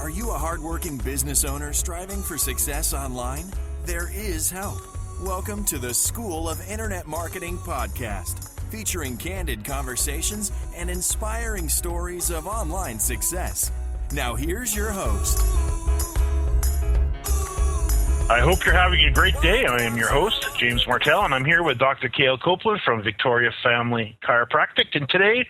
Are you a hardworking business owner striving for success online? There is help. Welcome to the School of Internet Marketing podcast, featuring candid conversations and inspiring stories of online success. Now here's your host. I hope you're having a great day. I am your host, James Martell, and I'm here with Dr. Cale Copeland from Victoria Family Chiropractic. And today,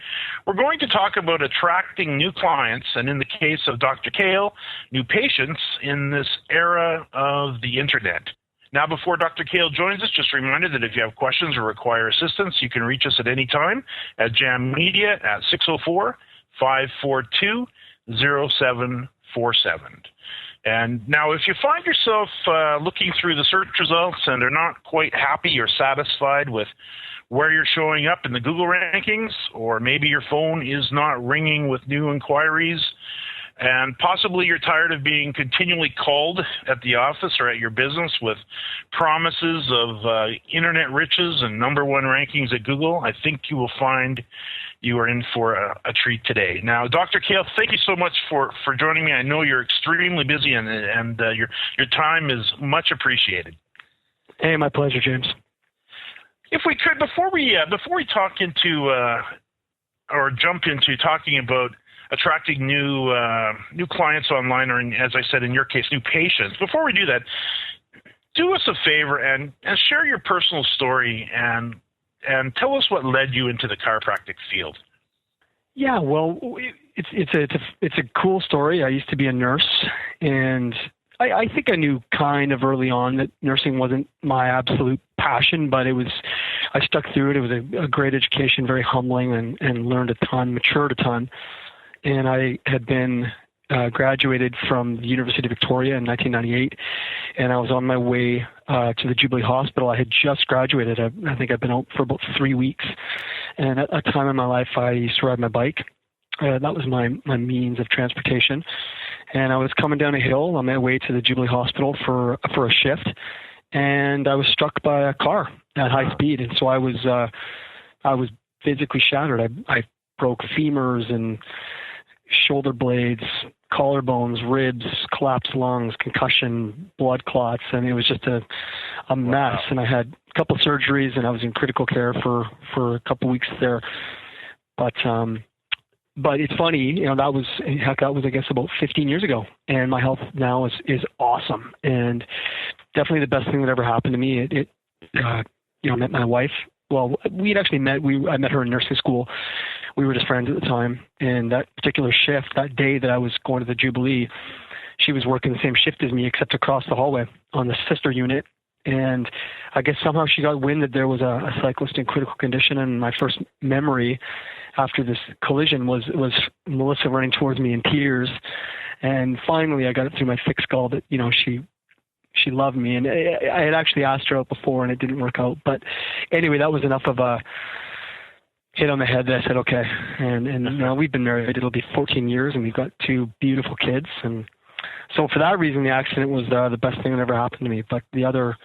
we're going to talk about attracting new clients, and in the case of Dr. Cale, new patients in this era of the internet. Now, before Dr. Cale joins us, just a reminder that if you have questions or require assistance, you can reach us at any time at Jam Media at 604-542-0747. And now, if you find yourself looking through the search results and are not quite happy or satisfied with where you're showing up in the Google rankings, or maybe your phone is not ringing with new inquiries, and possibly you're tired of being continually called at the office or at your business with promises of internet riches and number one rankings at Google, I think you will find you are in for a treat today. Now, Dr. Cale, thank you so much for joining me. I know you're extremely busy, and your time is much appreciated. Hey, my pleasure, James. If we could, before we talk into or jump into talking about attracting new clients online, or as I said in your case, new patients. Before we do that, do us a favor and share your personal story and tell us what led you into the chiropractic field. Yeah, well, it's a cool story. I used to be a nurse, and I think I knew kind of early on that nursing wasn't my absolute passion, but I stuck through it. It was a great education, very humbling, and learned a ton, matured a ton. And I had been graduated from the University of Victoria in 1998, and I was on my way to the Jubilee Hospital. I had just graduated. I think I'd been out for about 3 weeks. And at a time in my life, I used to ride my bike. That was my means of transportation. And I was coming down a hill on my way to the Jubilee Hospital for a shift, and I was struck by a car at high speed. And so I was physically shattered. I broke femurs and shoulder blades, collarbones, ribs, collapsed lungs, concussion, blood clots, and it was just a mess. And I had a couple of surgeries, and I was in critical care for a couple of weeks there. But it's funny, that was I guess about 15 years ago, and my health now is awesome, and definitely the best thing that ever happened to me. I met my wife. Well, we had actually met. I met her in nursing school. We were just friends at the time. And that particular shift, that day that I was going to the Jubilee, she was working the same shift as me, except across the hallway on the sister unit. And I guess somehow she got wind that there was a cyclist in critical condition. And my first memory after this collision was Melissa running towards me in tears. And finally, I got it through my thick skull that she loved me, and I had actually asked her out before, and it didn't work out. But anyway, that was enough of a hit on the head that I said, okay. And now we've been married. It'll be 14 years, and we've got 2 beautiful kids. And so for that reason, the accident was the best thing that ever happened to me. But the other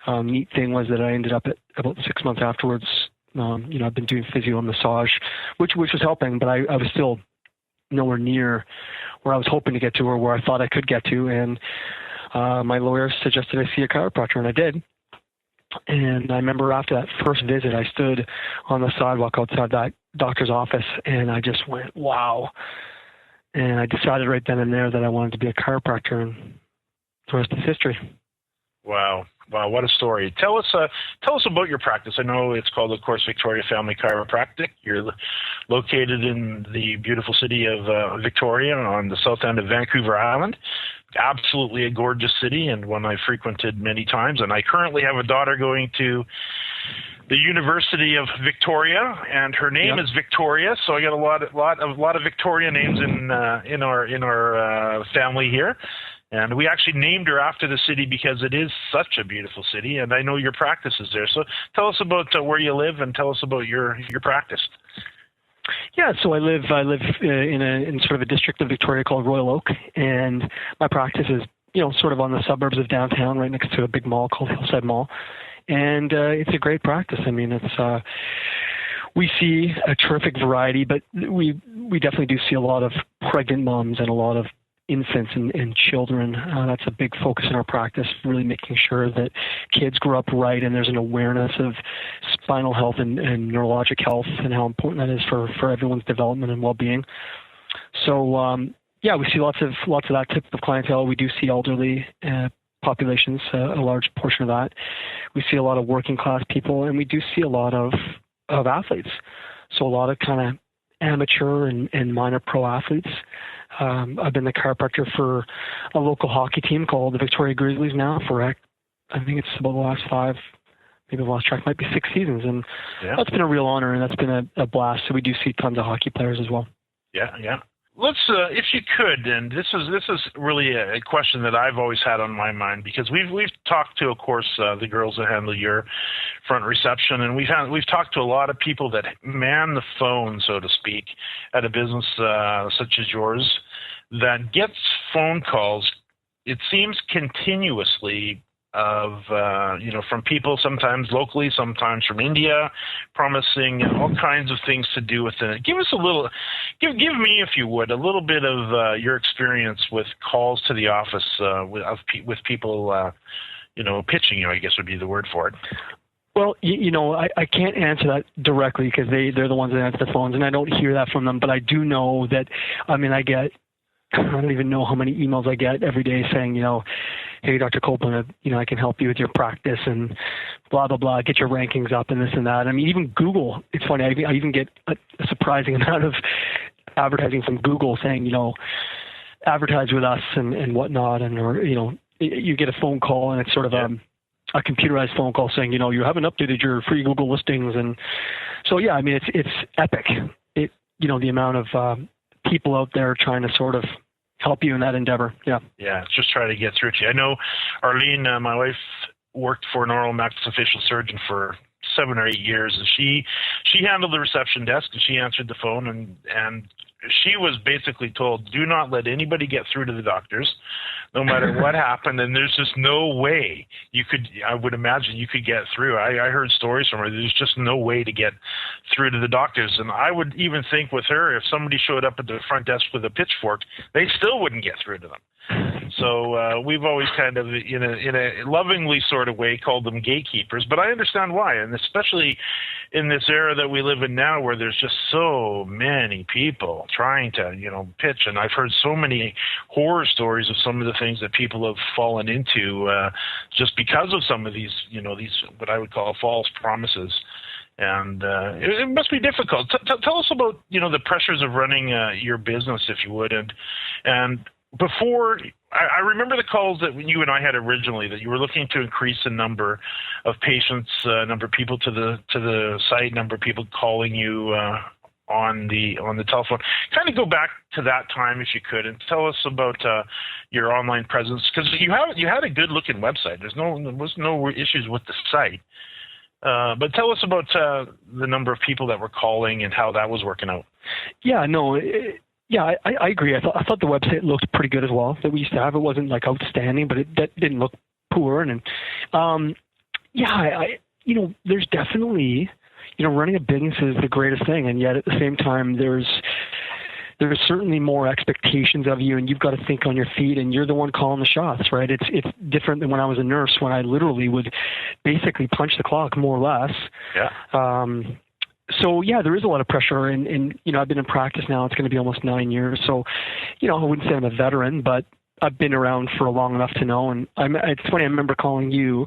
neat thing was that I ended up at about 6 months afterwards. I've been doing physio and massage, which was helping, but I was still nowhere near where I was hoping to get to, or where I thought I could get to. And my lawyer suggested I see a chiropractor, and I did. And I remember after that first visit, I stood on the sidewalk outside that doctor's office, and I just went, wow. And I decided right then and there that I wanted to be a chiropractor, and the rest is history. Wow, what a story. Tell us about your practice. I know it's called, of course, Victoria Family Chiropractic. You're located in the beautiful city of Victoria on the south end of Vancouver Island. Absolutely a gorgeous city, and one I frequented many times. And I currently have a daughter going to the University of Victoria, and her name is Victoria. So I got a lot of Victoria names in our family here. And we actually named her after the city because it is such a beautiful city, and I know your practice is there. So tell us about where you live, and tell us about your practice. Yeah, so I live in sort of a district of Victoria called Royal Oak, and my practice is sort of on the suburbs of downtown, right next to a big mall called Hillside Mall, and it's a great practice. I mean, it's we see a terrific variety, but we definitely do see a lot of pregnant moms and a lot of infants and children. That's a big focus in our practice, really making sure that kids grow up right and there's an awareness of spinal health and neurologic health and how important that is for everyone's development and well-being. So, we see lots of that type of clientele. We do see elderly populations, a large portion of that. We see a lot of working class people, and we do see a lot of athletes. So a lot of kind of amateur and minor pro athletes. I've been the chiropractor for a local hockey team called the Victoria Grizzlies now for, I think it's about the last 5, maybe the last track might be 6 seasons. And that's been a real honor, and that's been a blast. So we do see tons of hockey players as well. Yeah. Let's, if you could, and this is really a question that I've always had on my mind, because we've talked to, of course, the girls that handle your front reception, and we've talked to a lot of people that man the phone, so to speak, at a business such as yours, that gets phone calls. It seems continuously from people, sometimes locally, sometimes from India, promising all kinds of things to do with it. Give us give me, if you would, a little bit of your experience with calls to the office with people, pitching you, I guess would be the word for it. Well, I can't answer that directly because they're the ones that answer the phones, and I don't hear that from them. But I do know that, I don't even know how many emails I get every day saying, hey, Dr. Copeland, I can help you with your practice and blah, blah, blah, get your rankings up and this and that. I mean, even Google, it's funny, I even get a surprising amount of advertising from Google saying, advertise with us and whatnot. Or you get a phone call and it's sort of a computerized phone call saying, you haven't updated your free Google listings. And so, it's epic. The amount of people out there trying to sort of help you in that endeavor. Yeah, just try to get through to you. I know Arlene, my wife, worked for an oral maxillofacial surgeon for 7 or 8 years, and she handled the reception desk, and she answered the phone, and she was basically told, do not let anybody get through to the doctors, no matter what happened, and there's just no way I would imagine you could get through. I heard stories from her. There's just no way to get through to the doctors. And I would even think with her, if somebody showed up at the front desk with a pitchfork, they still wouldn't get through to them. So we've always kind of, in a lovingly sort of way, called them gatekeepers. But I understand why, and especially in this era that we live in now, where there's just so many people trying to, pitch. And I've heard so many horror stories of some of the things that people have fallen into just because of some of these, these what I would call false promises. And it must be difficult. Tell us about, the pressures of running your business, if you would, and before, I remember the calls that you and I had originally, that you were looking to increase the number of patients, number of people to the site, number of people calling you on the telephone. Kind of go back to that time, if you could, and tell us about your online presence, because you had a good looking website. There was no issues with the site, but tell us about the number of people that were calling and how that was working out. Yeah, no. Yeah, I agree. I thought the website looked pretty good as well that we used to have. It wasn't like outstanding, but that didn't look poor. And there's definitely, running a business is the greatest thing, and yet at the same time, there's certainly more expectations of you, and you've got to think on your feet, and you're the one calling the shots, right? It's different than when I was a nurse, when I literally would basically punch the clock, more or less. Yeah. So, there is a lot of pressure, and I've been in practice now. It's going to be almost 9 years. So, I wouldn't say I'm a veteran, but I've been around for long enough to know. And it's funny, I remember calling you,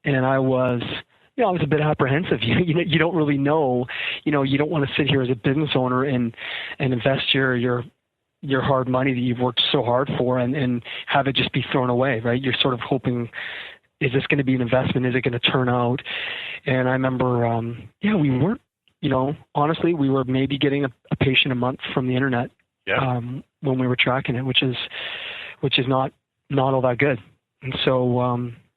and I was a bit apprehensive. You don't really know. You don't want to sit here as a business owner and invest your hard money that you've worked so hard for and have it just be thrown away, right? You're sort of hoping, is this going to be an investment? Is it going to turn out? And I remember, we weren't. Honestly, we were maybe getting a patient a month from the internet when we were tracking it, which is not all that good. And so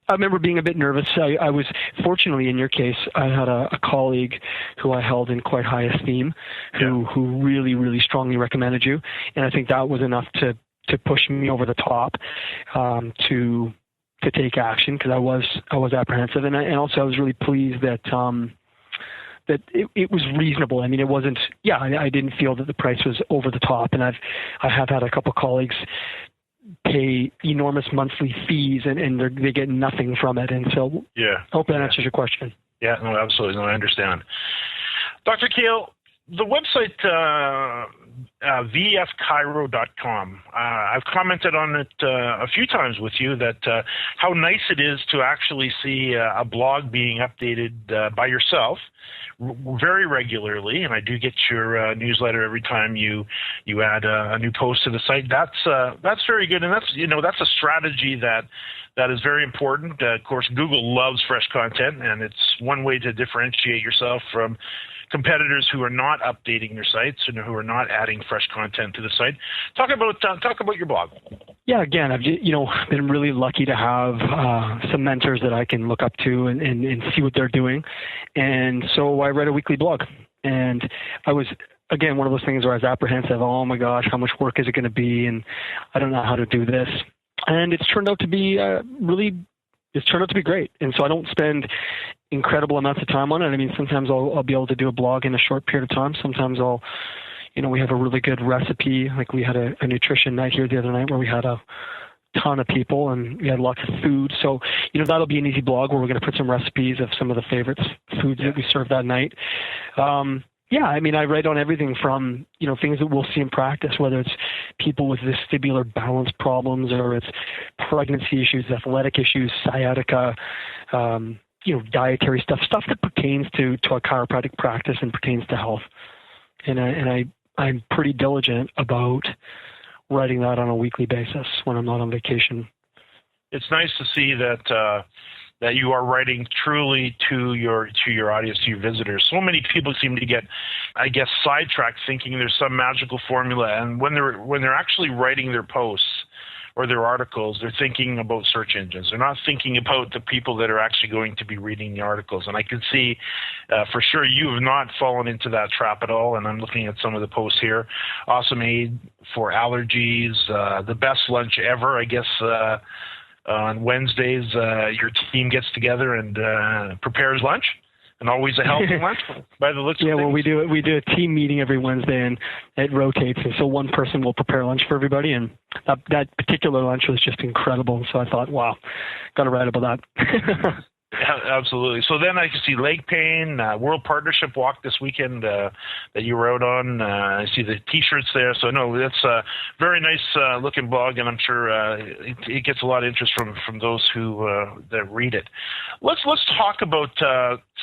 I remember being a bit nervous. I was, fortunately in your case, I had a colleague who I held in quite high esteem who really, really strongly recommended you. And I think that was enough to push me over the top to take action, because I was apprehensive. And also I was really pleased that that it was reasonable. I mean, it wasn't, I didn't feel that the price was over the top. And I have had a couple colleagues pay enormous monthly fees and they get nothing from it. And so I hope that answers your question. Yeah, no, absolutely. No, I understand. Dr. Kale, the website vfchiro.com, I've commented on it a few times with you that how nice it is to actually see a blog being updated by yourself very regularly, and I do get your newsletter every time you add a new post to the site. That's very good, and that's a strategy that is very important. Of course, Google loves fresh content, and it's one way to differentiate yourself from competitors who are not updating their sites and who are not adding fresh content to the site. Talk about your blog. Yeah, again, I've been really lucky to have some mentors that I can look up to and see what they're doing, and so I write a weekly blog. And I was, again, one of those things where I was apprehensive. Oh my gosh, how much work is it going to be? And I don't know how to do this. And it's turned out to be great. And so I don't spend incredible amounts of time on it. I mean, sometimes I'll be able to do a blog in a short period of time. Sometimes we have a really good recipe. Like we had a nutrition night here the other night where we had a ton of people and we had lots of food. So, that'll be an easy blog where we're going to put some recipes of some of the favorite foods that we served that night. I write on everything from, things that we'll see in practice, whether it's people with vestibular balance problems or it's pregnancy issues, athletic issues, sciatica, dietary stuff that pertains to a chiropractic practice and pertains to health. And I'm pretty diligent about writing that on a weekly basis when I'm not on vacation. It's nice to see that you are writing truly to your audience, to your visitors. So many people seem to get, I guess, sidetracked thinking there's some magical formula, and when they're actually writing their posts or their articles, they're thinking about search engines. They're not thinking about the people that are actually going to be reading the articles. And I can see for sure you have not fallen into that trap at all. And I'm looking at some of the posts here. Awesome aid for allergies, the best lunch ever, I guess. On Wednesdays, your team gets together and prepares lunch, and always a healthy lunch by the looks of things. Yeah, well, we do a team meeting every Wednesday, and it rotates, and so one person will prepare lunch for everybody, and that particular lunch was just incredible. So I thought, wow, got to write about that. Yeah, absolutely. So then I can see leg pain, World Partnership Walk this weekend that you wrote on. I see the T-shirts there. So no, that's a very nice looking blog, and I'm sure it gets a lot of interest from those who that read it. Let's talk about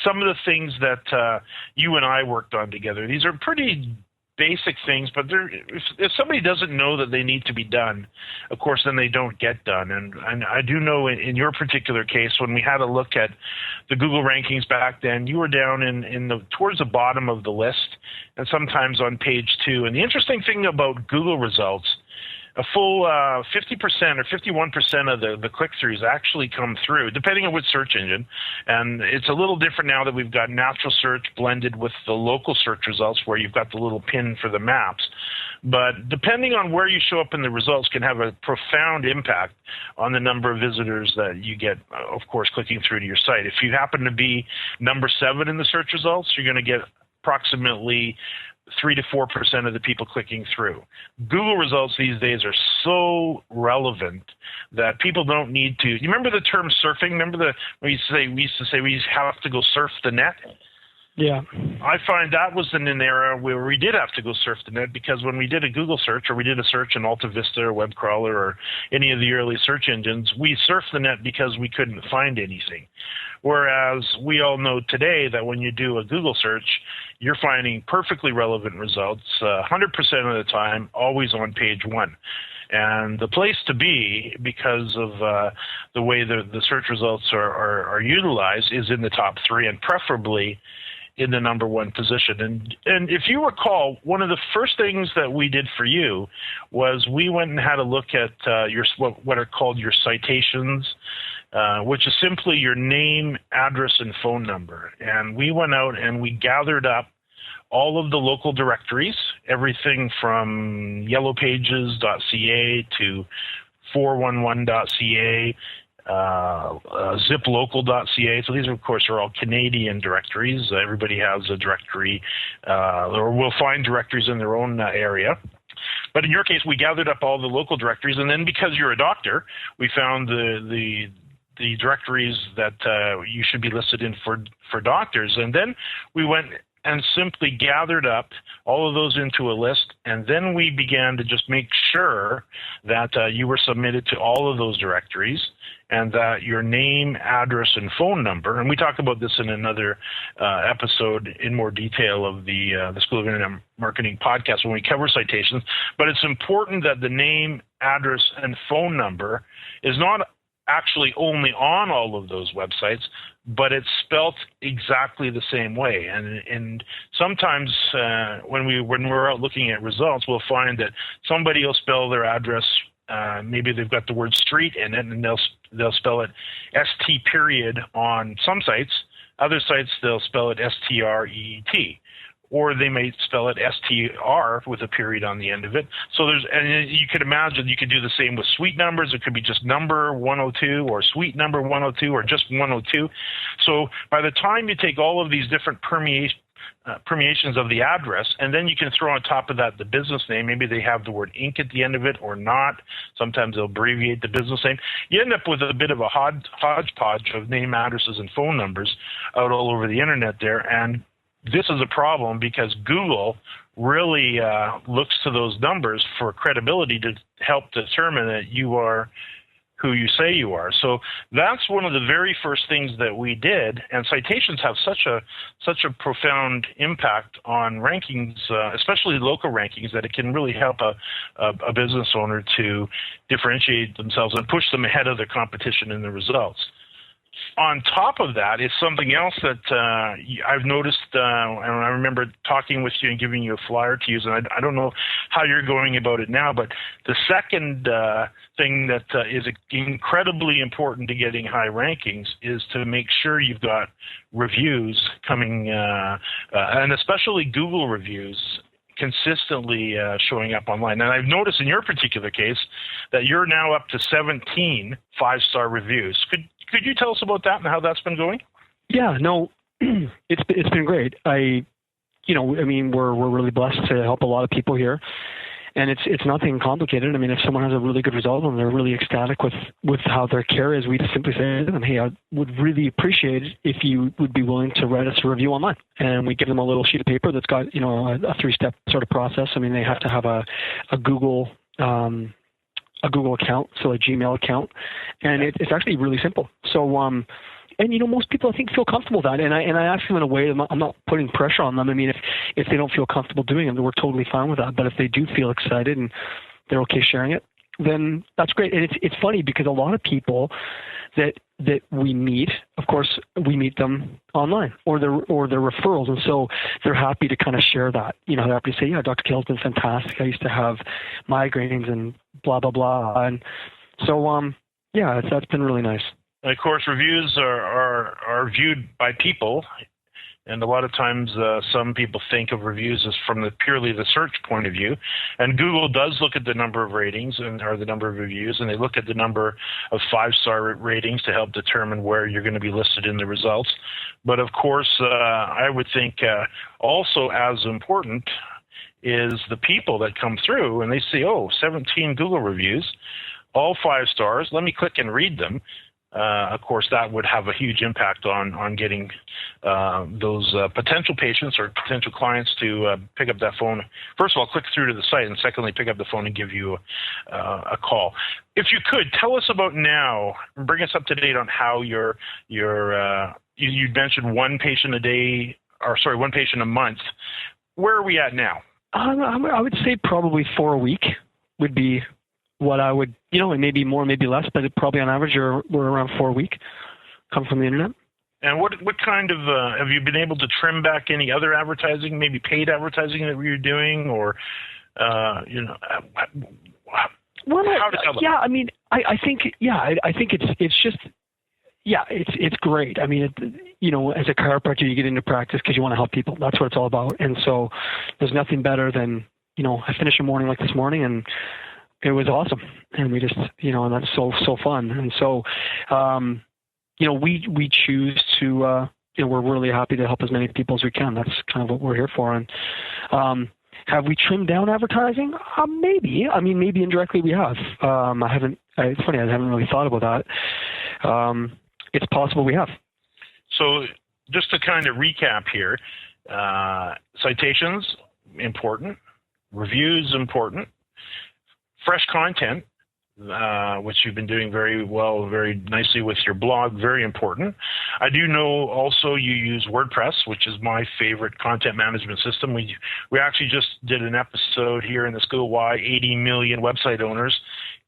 some of the things that you and I worked on together. These are pretty basic things, but if somebody doesn't know that they need to be done, of course, then they don't get done. And I do know in your particular case, when we had a look at the Google rankings back then, you were down towards the bottom of the list, and sometimes on page 2. And the interesting thing about Google results, a full 50% or 51% of the click-throughs actually come through, depending on which search engine. And it's a little different now that we've got natural search blended with the local search results where you've got the little pin for the maps. But depending on where you show up in the results can have a profound impact on the number of visitors that you get, of course, clicking through to your site. If you happen to be number 7 in the search results, you're going to get approximately 3 to 4% of the people clicking through. Google results these days are so relevant that people don't need to. You remember the term surfing? Remember we used to say we have to go surf the net? Yeah. I find that was in an era where we did have to go surf the net, because when we did a Google search or we did a search in Alta Vista or Web Crawler or any of the early search engines, we surfed the net because we couldn't find anything. Whereas we all know today that when you do a Google search, you're finding perfectly relevant results 100% of the time, always on page 1. And the place to be, because of the way the search results are utilized, is in the top 3, and preferably in the number 1 position. And if you recall, one of the first things that we did for you was we went and had a look at what are called your citations, which is simply your name, address, and phone number. And we went out and we gathered up all of the local directories, everything from yellowpages.ca to 411.ca, ziplocal.ca. So these, of course, are all Canadian directories. Everybody has a directory, or will find directories in their own area. But in your case, we gathered up all the local directories, and then because you're a doctor, we found the directories that you should be listed in for doctors. And then we went and simply gathered up all of those into a list, and then we began to just make sure that you were submitted to all of those directories, and that your name, address, and phone number, and we talk about this in another episode in more detail of the School of Internet Marketing podcast when we cover citations, but it's important that the name, address, and phone number is not actually only on all of those websites, but it's spelt exactly the same way. And sometimes when we're out looking at results, we'll find that somebody will spell their address, maybe they've got the word street in it, and they'll spell it ST period on some sites. Other sites, they'll spell it STREET. Or they may spell it STR with a period on the end of it. So and you could imagine you could do the same with suite numbers. It could be just number 102 or suite number 102 or just 102. So by the time you take all of these different permeations of the address, and then you can throw on top of that the business name. Maybe they have the word Inc. at the end of it or not. Sometimes they'll abbreviate the business name. You end up with a bit of a hodgepodge of name, addresses, and phone numbers out all over the internet there. And this is a problem because Google really looks to those numbers for credibility to help determine that you are who you say you are. So that's one of the very first things that we did, and citations have such a profound impact on rankings, especially local rankings, that it can really help a business owner to differentiate themselves and push them ahead of their competition in the results. On top of that is something else that I've noticed, and I remember talking with you and giving you a flyer to use, and I don't know how you're going about it now, but the second thing that is incredibly important to getting high rankings is to make sure you've got reviews coming, and especially Google reviews, consistently showing up online. And I've noticed in your particular case that you're now up to 17 five-star reviews. Could you tell us about that and how that's been going? Yeah, no, it's been great. We're really blessed to help a lot of people here, and it's nothing complicated. I mean, if someone has a really good result and they're really ecstatic with how their care is, we just simply say to them, hey, I would really appreciate it if you would be willing to write us a review online. And we give them a little sheet of paper that's got, a three-step sort of process. I mean, they have to have a Google account, so a Gmail account, and it's actually really simple. So, most people I think feel comfortable with that, and I ask them in a way I'm not putting pressure on them. I mean, if they don't feel comfortable doing it, then we're totally fine with that. But if they do feel excited and they're okay sharing it, then that's great. And it's funny because a lot of people that we meet, of course, we meet them online or their referrals, and so they're happy to kind of share that. They're happy to say, yeah, Dr. Kale's been fantastic. I used to have migraines and blah blah blah, and so that's been really nice. And of course, reviews are viewed by people, and a lot of times some people think of reviews as from purely the search point of view. And Google does look at the number of ratings or the number of reviews, and they look at the number of five-star ratings to help determine where you're going to be listed in the results. But of course, I would think also as important is the people that come through and they see, 17 Google reviews, all 5 stars. Let me click and read them. Of course, that would have a huge impact on getting those potential patients or potential clients to pick up that phone. First of all, click through to the site, and secondly, pick up the phone and give you a call. If you could, tell us about now, bring us up to date on how you mentioned one patient a month. Where are we at now? I would say probably 4 a week would be what I would, and maybe more, maybe less, but probably on average we're around 4 a week come from the internet. And what kind of, have you been able to trim back any other advertising, maybe paid advertising that you're doing, or, how did that look? Yeah, I mean, I think it's just, it's great. I mean, as a chiropractor, you get into practice because you want to help people. That's what it's all about. And so there's nothing better than, I finish a morning like this morning, and it was awesome. And we just, and that's so fun. And so, we choose to, we're really happy to help as many people as we can. That's kind of what we're here for. And, Have we trimmed down advertising? Maybe. I mean, maybe indirectly we have. It's funny, I haven't really thought about that. It's possible we have. So just to kind of recap here, citations, important. Reviews, important. Fresh content, which you've been doing very well, very nicely with your blog, very important. I do know also you use WordPress, which is my favorite content management system. We actually just did an episode here in the school why 80 million website owners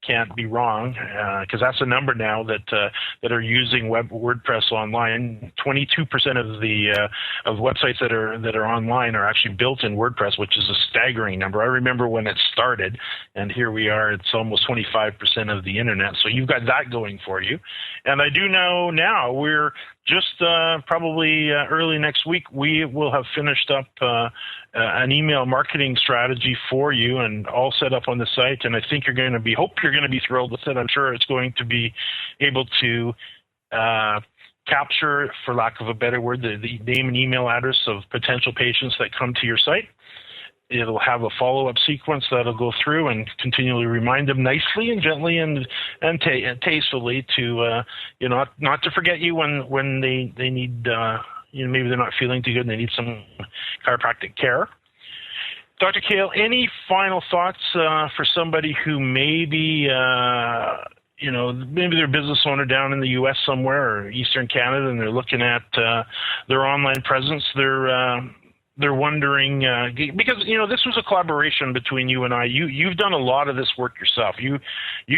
can't be wrong, because that's a number now that are using WordPress online. 22% of the of websites that are online are actually built in WordPress, which is a staggering number. I remember when it started, and here we are. It's almost 25% of the internet. So you've got that going for you. And I do know now we're just probably early next week, we will have finished up an email marketing strategy for you and all set up on the site. And I think hope you're going to be thrilled with it. I'm sure it's going to be able to capture, for lack of a better word, the name and email address of potential patients that come to your site. It'll have a follow-up sequence that'll go through and continually remind them nicely and gently and tastefully to not to forget you when they need maybe they're not feeling too good and they need some chiropractic care. Dr. Kale, any final thoughts for somebody who maybe maybe they're a business owner down in the U.S. somewhere or Eastern Canada and they're looking at their online presence, they're wondering, because, this was a collaboration between you and I. You've done a lot of this work yourself. You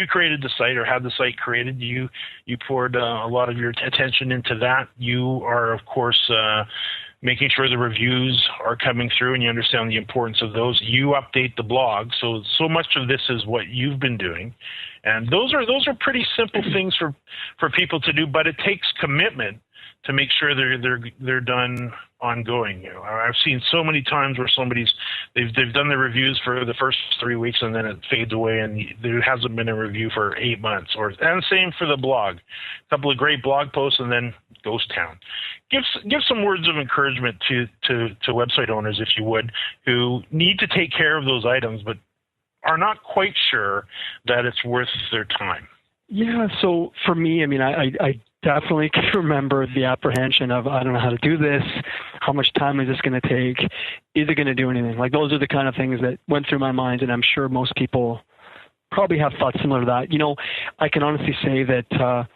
created the site or had the site created. You poured a lot of your attention into that. You are, of course, making sure the reviews are coming through and you understand the importance of those. You update the blog. So much of this is what you've been doing. And those are pretty simple things for people to do, but it takes commitment to make sure they're done ongoing. I've seen so many times where they've done the reviews for the first 3 weeks and then it fades away and there hasn't been a review for 8 months. And same for the blog. A couple of great blog posts and then ghost town. Give some words of encouragement to website owners, if you would, who need to take care of those items but are not quite sure that it's worth their time. Yeah, so for me, I mean, I definitely can remember the apprehension of, I don't know how to do this, how much time is this going to take, is it going to do anything? Like, those are the kind of things that went through my mind, and I'm sure most people probably have thoughts similar to that. I can honestly say that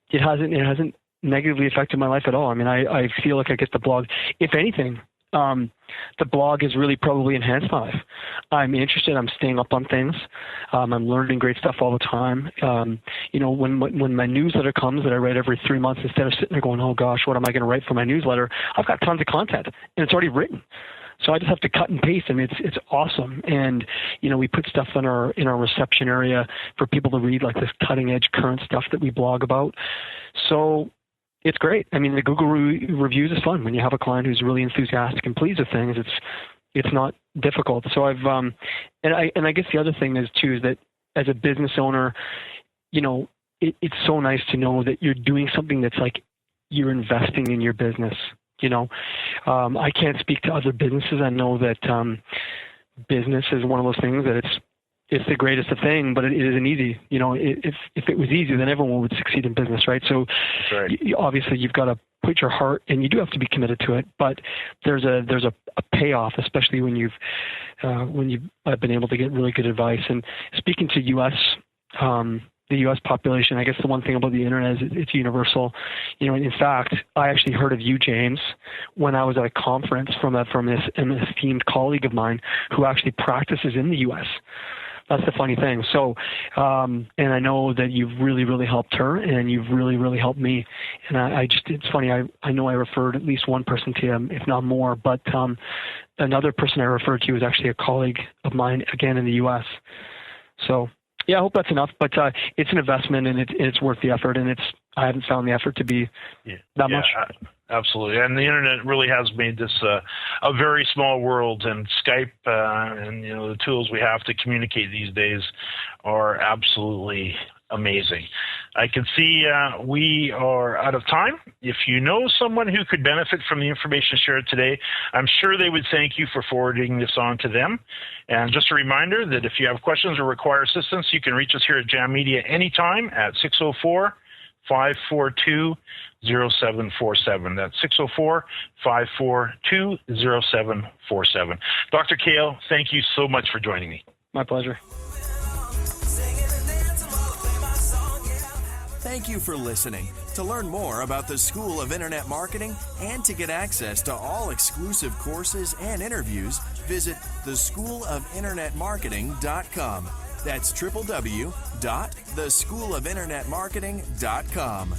it hasn't negatively affected my life at all. I mean, I feel like I get the blog. If anything, the blog has really probably enhanced my life. I'm interested. I'm staying up on things. I'm learning great stuff all the time. When my newsletter comes that I write every 3 months, instead of sitting there going, oh gosh, what am I going to write for my newsletter? I've got tons of content and it's already written. So I just have to cut and paste. I mean, it's awesome. And, we put stuff in our reception area for people to read, like this cutting edge current stuff that we blog about. So it's great. I mean, the Google reviews is fun when you have a client who's really enthusiastic and pleased with things. It's not difficult. So I've and I guess the other thing is too is that as a business owner, it's so nice to know that you're doing something that's like you're investing in your business. I can't speak to other businesses. I know that business is one of those things that it's the greatest of thing, but it isn't easy. If it was easy, then everyone would succeed in business, right? So right. Obviously you've got to put your heart, and you do have to be committed to it, but there's a payoff, especially when you've been able to get really good advice. And speaking to the U.S. population, I guess the one thing about the internet is it's universal. In fact, I actually heard of you, James, when I was at a conference from an esteemed colleague of mine who actually practices in the U.S. That's the funny thing. So, and I know that you've really, really helped her, and you've really, really helped me. And it's funny. I know I referred at least one person to you, if not more. But another person I referred to was actually a colleague of mine, again in the U.S. So, yeah, I hope that's enough. But it's an investment, and it's worth the effort. And I haven't found the effort to be that much. Absolutely. And the internet really has made this a very small world, and Skype and the tools we have to communicate these days are absolutely amazing. I can see we are out of time. If you know someone who could benefit from the information shared today, I'm sure they would thank you for forwarding this on to them. And just a reminder that if you have questions or require assistance, you can reach us here at Jam Media anytime at 604-542-0747. That's 604-542-0747. Dr. Kale, thank you so much for joining me. My pleasure. Thank you for listening. To learn more about the School of Internet Marketing and to get access to all exclusive courses and interviews, visit theschoolofinternetmarketing.com. That's www.theschoolofinternetmarketing.com.